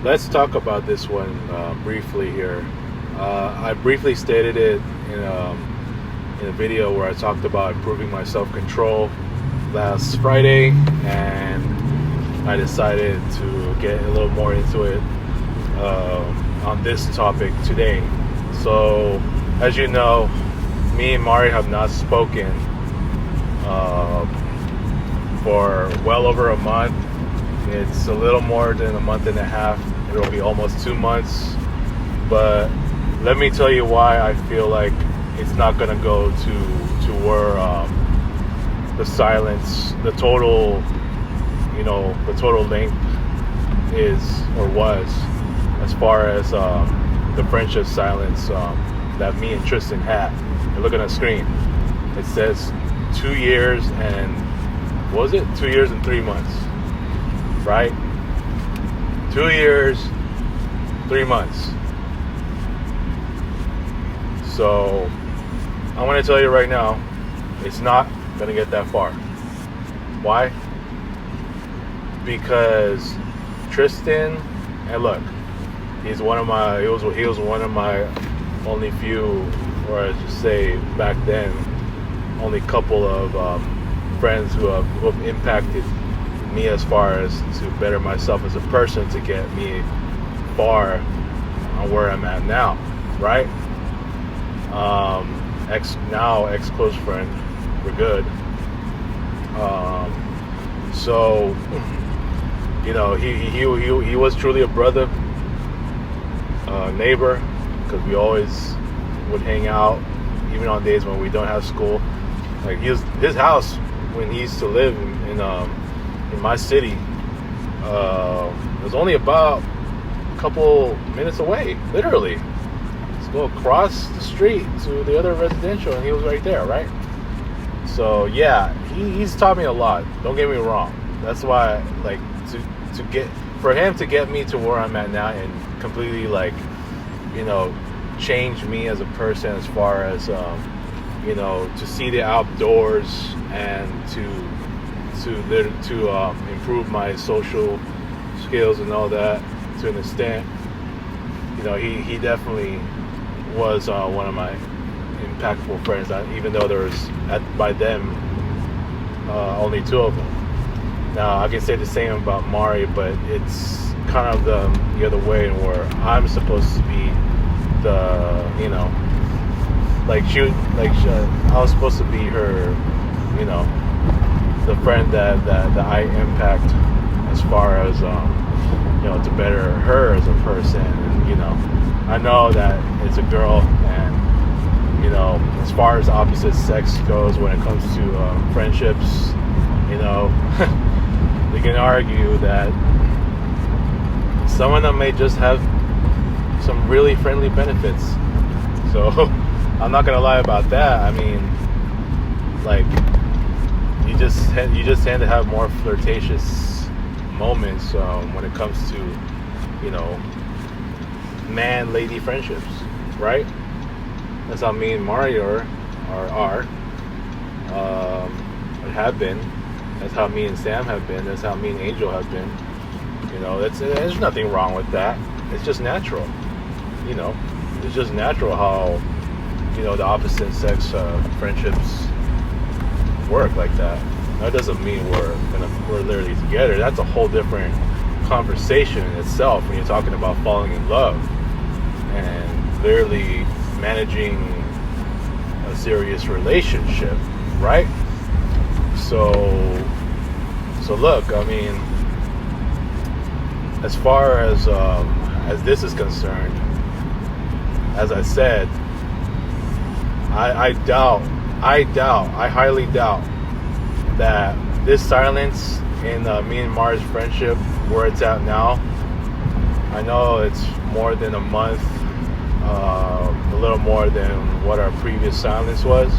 let's talk about this one briefly here. I briefly stated it in a video where I talked about improving my self-control last Friday, and I decided to get a little more into it on this topic today. So, as you know, me and Mari have not spoken for well over a month. It's a little more than a month and a half. It'll be almost 2 months. But let me tell you why I feel like it's not going to go to where the silence, the total length is or was, as far as the friendship silence that me and Tristan had. You're looking at the screen. It says 2 years and, what was it? 2 years and 3 months, right? 2 years, 3 months. So, I'm going to tell you right now, it's not going to get that far. Why? Because Tristan, and look, he was one of my only few, or I should say back then, only couple of friends who have impacted me as far as to better myself as a person, to get me far on where I'm at now, right? Ex close friend, we're good. So, he was truly a brother, neighbor, because we always would hang out, even on days when we don't have school. Like his house when he used to live in my city was only about a couple minutes away, literally. Let's go across the street to the other residential, and he was right there, right? So yeah, he's taught me a lot. Don't get me wrong. That's why, like, for him to get me to where I'm at now and completely, like, change me as a person, as far as to see the outdoors and to improve my social skills and all that, to an extent. He definitely was one of my impactful friends, even though there was by then only two of them. Now I can say the same about Mari, but it's kind of the other way, where I'm supposed to be I was supposed to be her, the friend that I impact, as far as to better her as a person. And I know that it's a girl, and as far as opposite sex goes, when it comes to friendships, we can argue that some of them may just have some really friendly benefits. So I'm not gonna lie about that. I mean, like, you just tend to have more flirtatious moments when it comes to man-lady friendships, right? That's how me and Mari are, or have been. That's how me and Sam have been. That's how me and Angel have been. There's nothing wrong with that. It's just natural. It's just natural how the opposite sex friendships work like that. That doesn't mean we're literally together. That's a whole different conversation in itself, when you're talking about falling in love and literally managing a serious relationship, right? So look, I mean, as far as this is concerned, as I said, I highly doubt that this silence in me and Mari's friendship, where it's at now, I know it's more than a month, a little more than what our previous silence was,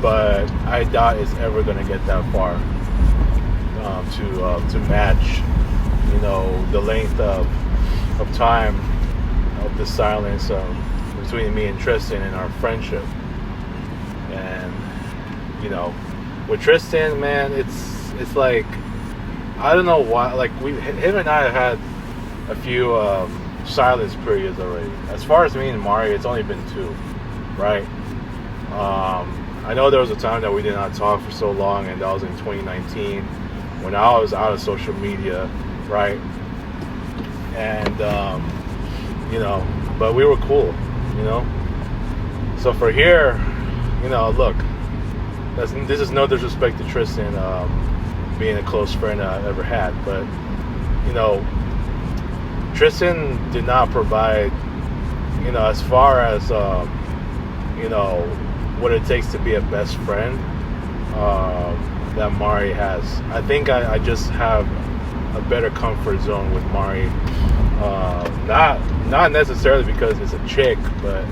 but I doubt it's ever going to get that far to match, the length of time of the silence between me and Tristan and our friendship. And with Tristan, man, it's like, I don't know why, like, him and I have had silence periods already. As far as me and Mari, it's only been 2, right? I know there was a time that we did not talk for so long, and that was in 2019 when I was out of social media, right? And but we were cool, So for here, look, this is no disrespect to Tristan, being a close friend I've ever had, but Tristan did not provide, as far as what it takes to be a best friend that Mari has. I think I just have a better comfort zone with Mari. Not necessarily because it's a chick, but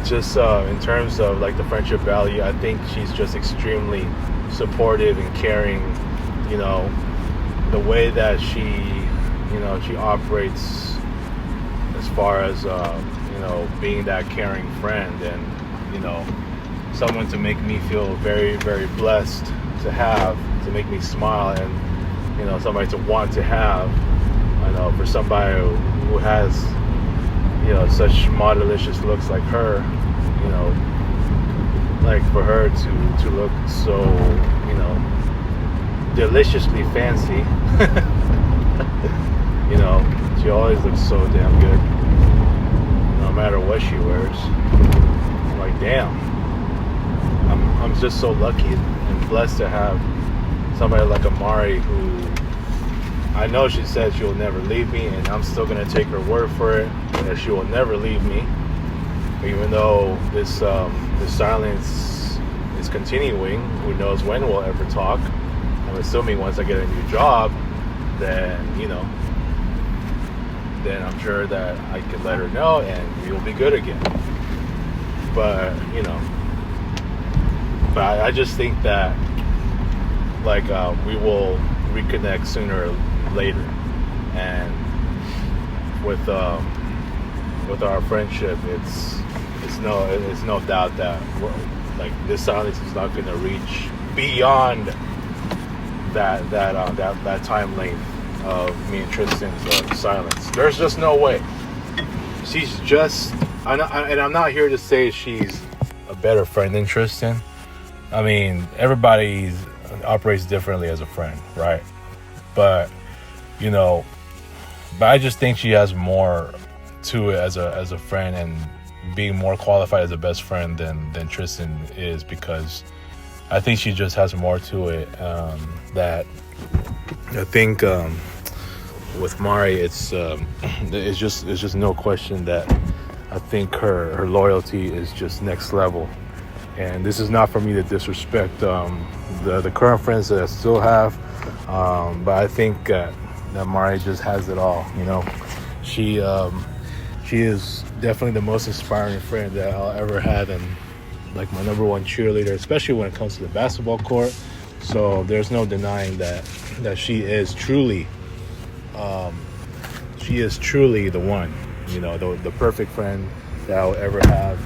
just in terms of like the friendship value, I think she's just extremely supportive and caring. The way that she operates as far as being that caring friend, and someone to make me feel very, very blessed to have, to make me smile, and somebody to want to have. I know for somebody who has such delicious looks like her, like for her to look so deliciously fancy. She always looks so damn good, no matter what she wears. I'm like, damn, I'm just so lucky and blessed to have somebody like Amari, who I know she said she will never leave me, and I'm still gonna take her word for it that she will never leave me, even though this silence is continuing. Who knows when we'll ever talk? I'm assuming once I get a new job, then then I'm sure that I can let her know and we'll be good again. But I just think that we will reconnect sooner or later, and with our friendship, it's no doubt that this silence is not going to reach beyond that time length of me and Tristan's silence. There's just no way. She's just, and I'm not here to say she's a better friend than Tristan. I mean, everybody operates differently as a friend, right? But I just think she has more to it as a friend, and being more qualified as a best friend than Tristan is, because I think she just has more to it. That I think with Mari, it's just no question that I think her loyalty is just next level. And this is not for me to disrespect the current friends that I still have, but I think that Mari just has it all. She is definitely the most inspiring friend that I'll ever have, and like my number one cheerleader, especially when it comes to the basketball court. So there's no denying that she is truly the one, the perfect friend that I'll ever have.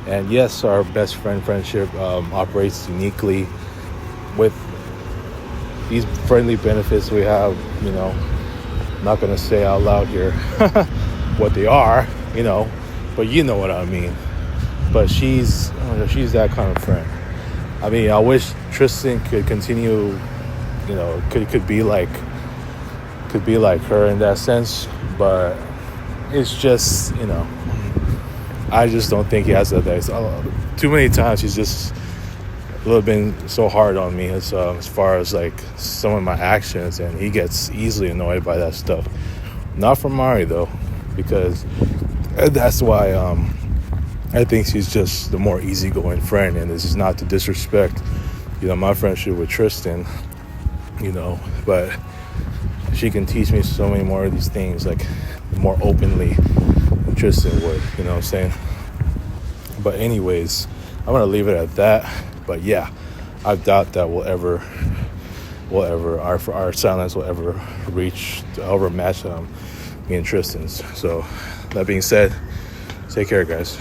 And yes, our best friendship operates uniquely with these friendly benefits we have. I'm not gonna say out loud here what they are, but you know what I mean. But she's that kind of friend. I mean, I wish Tristan could continue, could be like her in that sense, but it's just, I just don't think he has that. Too many times he's just a little bit so hard on me as far as like some of my actions, and he gets easily annoyed by that stuff. Not from Mari though, because that's why I think she's just the more easygoing friend. And this is not to disrespect, my friendship with Tristan, but she can teach me so many more of these things, like more openly than Tristan would, you know what I'm saying? But anyways, I'm going to leave it at that. But yeah, I doubt that our silence will ever match me and Tristan's. So that being said, take care, guys.